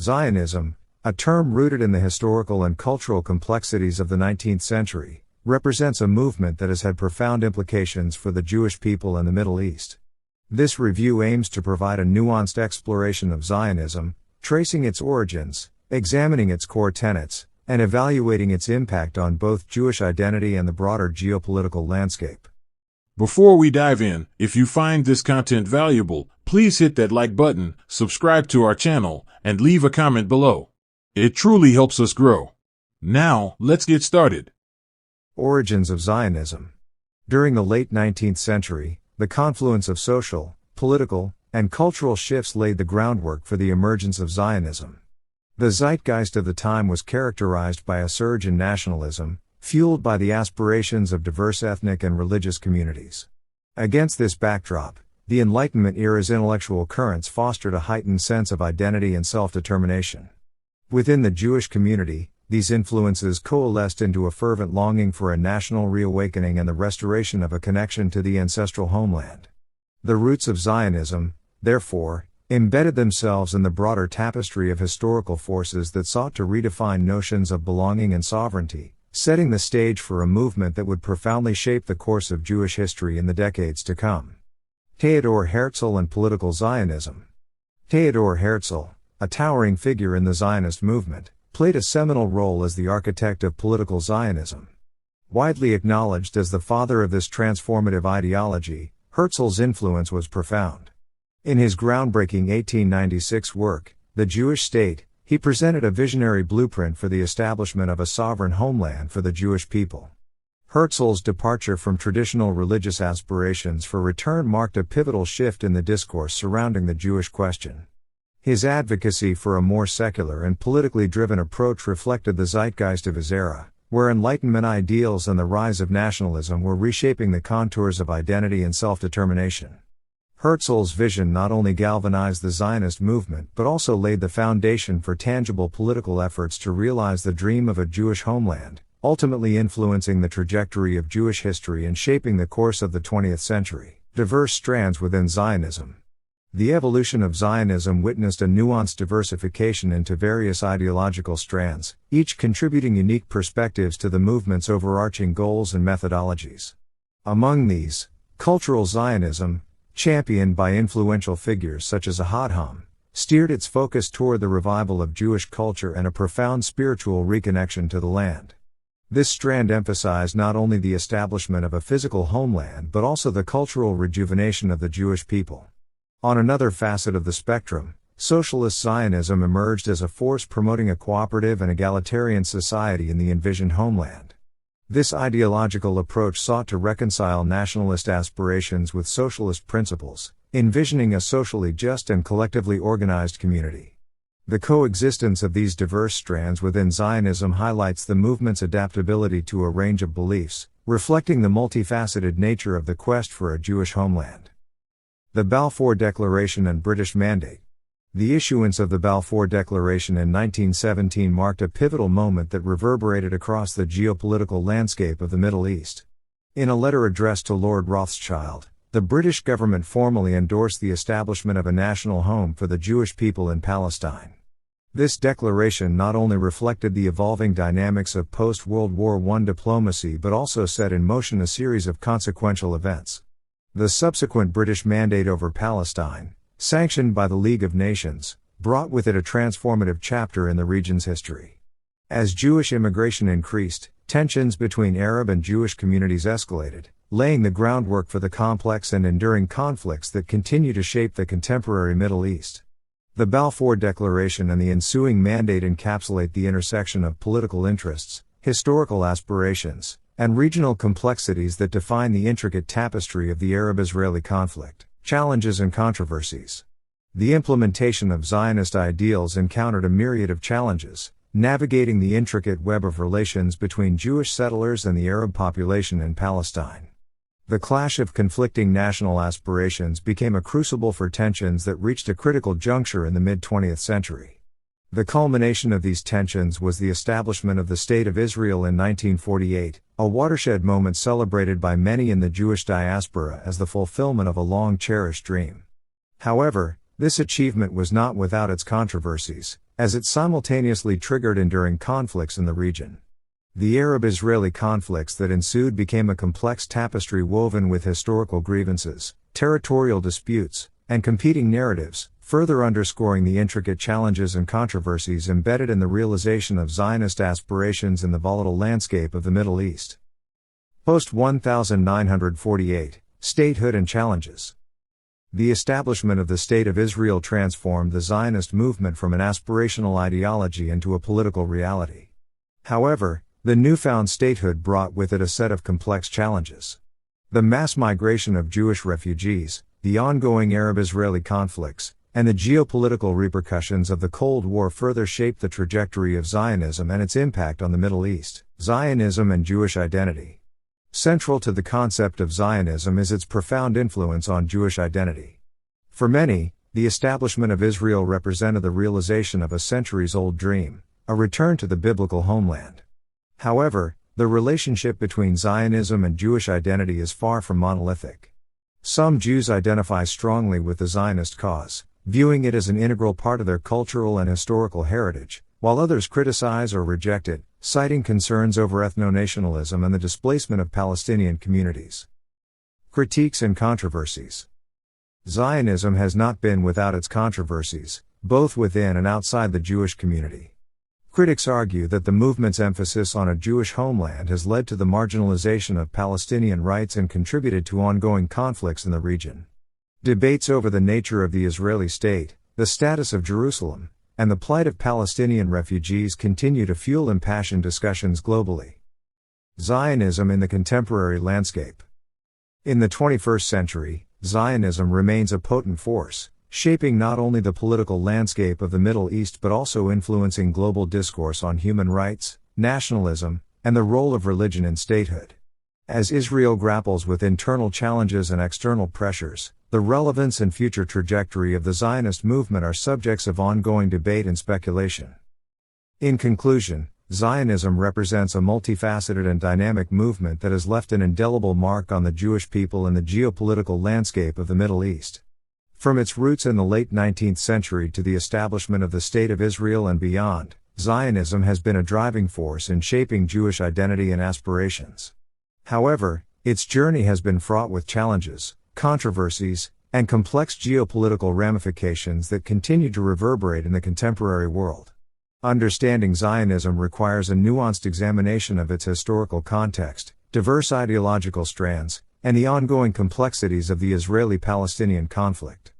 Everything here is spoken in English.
Zionism, a term rooted in the historical and cultural complexities of the 19th century, represents a movement that has had profound implications for the Jewish people and the Middle East. This review aims to provide a nuanced exploration of Zionism, tracing its origins, examining its core tenets, and evaluating its impact on both Jewish identity and the broader geopolitical landscape. Before we dive in, if you find this content valuable, please hit that like button, subscribe to our channel, and leave a comment below. It truly helps us grow. Now, let's get started. Origins of Zionism. During the late 19th century, the confluence of social, political, and cultural shifts laid the groundwork for the emergence of Zionism. The zeitgeist of the time was characterized by a surge in nationalism, fueled by the aspirations of diverse ethnic and religious communities. Against this backdrop, the Enlightenment era's intellectual currents fostered a heightened sense of identity and self-determination. Within the Jewish community, these influences coalesced into a fervent longing for a national reawakening and the restoration of a connection to the ancestral homeland. The roots of Zionism, therefore, embedded themselves in the broader tapestry of historical forces that sought to redefine notions of belonging and sovereignty, setting the stage for a movement that would profoundly shape the course of Jewish history in the decades to come. Theodor Herzl and political Zionism. Theodor Herzl, a towering figure in the Zionist movement, played a seminal role as the architect of political Zionism. Widely acknowledged as the father of this transformative ideology, Herzl's influence was profound. In his groundbreaking 1896 work, The Jewish State, he presented a visionary blueprint for the establishment of a sovereign homeland for the Jewish people. Herzl's departure from traditional religious aspirations for return marked a pivotal shift in the discourse surrounding the Jewish question. His advocacy for a more secular and politically driven approach reflected the zeitgeist of his era, where Enlightenment ideals and the rise of nationalism were reshaping the contours of identity and self-determination. Herzl's vision not only galvanized the Zionist movement but also laid the foundation for tangible political efforts to realize the dream of a Jewish homeland, ultimately influencing the trajectory of Jewish history and shaping the course of the 20th century. Diverse strands within Zionism. The evolution of Zionism witnessed a nuanced diversification into various ideological strands, each contributing unique perspectives to the movement's overarching goals and methodologies. Among these, cultural Zionism, championed by influential figures such as Ahad, steered its focus toward the revival of Jewish culture and a profound spiritual reconnection to the land. This strand emphasized not only the establishment of a physical homeland but also the cultural rejuvenation of the Jewish people. On another facet of the spectrum, socialist Zionism emerged as a force promoting a cooperative and egalitarian society in the envisioned homeland. This ideological approach sought to reconcile nationalist aspirations with socialist principles, envisioning a socially just and collectively organized community. The coexistence of these diverse strands within Zionism highlights the movement's adaptability to a range of beliefs, reflecting the multifaceted nature of the quest for a Jewish homeland. The Balfour Declaration and British Mandate. The issuance of the Balfour Declaration in 1917 marked a pivotal moment that reverberated across the geopolitical landscape of the Middle East. In a letter addressed to Lord Rothschild, the British government formally endorsed the establishment of a national home for the Jewish people in Palestine. This declaration not only reflected the evolving dynamics of post-World War I diplomacy but also set in motion a series of consequential events. The subsequent British Mandate over Palestine, sanctioned by the League of Nations, brought with it a transformative chapter in the region's history. As Jewish immigration increased, tensions between Arab and Jewish communities escalated, laying the groundwork for the complex and enduring conflicts that continue to shape the contemporary Middle East. The Balfour Declaration and the ensuing mandate encapsulate the intersection of political interests, historical aspirations, and regional complexities that define the intricate tapestry of the Arab-Israeli conflict. Challenges and controversies. The implementation of Zionist ideals encountered a myriad of challenges, navigating the intricate web of relations between Jewish settlers and the Arab population in Palestine. The clash of conflicting national aspirations became a crucible for tensions that reached a critical juncture in the mid-20th century. The culmination of these tensions was the establishment of the State of Israel in 1948, a watershed moment celebrated by many in the Jewish diaspora as the fulfillment of a long-cherished dream. However, this achievement was not without its controversies, as it simultaneously triggered enduring conflicts in the region. The Arab-Israeli conflicts that ensued became a complex tapestry woven with historical grievances, territorial disputes, and competing narratives, further underscoring the intricate challenges and controversies embedded in the realization of Zionist aspirations in the volatile landscape of the Middle East. Post-1948, Statehood and Challenges. The establishment of the State of Israel transformed the Zionist movement from an aspirational ideology into a political reality. However, the newfound statehood brought with it a set of complex challenges. The mass migration of Jewish refugees, the ongoing Arab-Israeli conflicts, and the geopolitical repercussions of the Cold War further shaped the trajectory of Zionism and its impact on the Middle East. Zionism and Jewish identity. Central to the concept of Zionism is its profound influence on Jewish identity. For many, the establishment of Israel represented the realization of a centuries-old dream, a return to the biblical homeland. However, the relationship between Zionism and Jewish identity is far from monolithic. Some Jews identify strongly with the Zionist cause, viewing it as an integral part of their cultural and historical heritage, while others criticize or reject it, citing concerns over ethno-nationalism and the displacement of Palestinian communities. Critiques and controversies. Zionism has not been without its controversies, both within and outside the Jewish community. Critics argue that the movement's emphasis on a Jewish homeland has led to the marginalization of Palestinian rights and contributed to ongoing conflicts in the region. Debates over the nature of the Israeli state, the status of Jerusalem, and the plight of Palestinian refugees continue to fuel impassioned discussions globally. Zionism in the contemporary landscape. In the 21st century, Zionism remains a potent force, shaping not only the political landscape of the Middle East but also influencing global discourse on human rights, nationalism, and the role of religion in statehood. As Israel grapples with internal challenges and external pressures, the relevance and future trajectory of the Zionist movement are subjects of ongoing debate and speculation. In conclusion, Zionism represents a multifaceted and dynamic movement that has left an indelible mark on the Jewish people and the geopolitical landscape of the Middle East. From its roots in the late 19th century to the establishment of the State of Israel and beyond, Zionism has been a driving force in shaping Jewish identity and aspirations. However, its journey has been fraught with challenges, controversies, and complex geopolitical ramifications that continue to reverberate in the contemporary world. Understanding Zionism requires a nuanced examination of its historical context, diverse ideological strands, and the ongoing complexities of the Israeli-Palestinian conflict.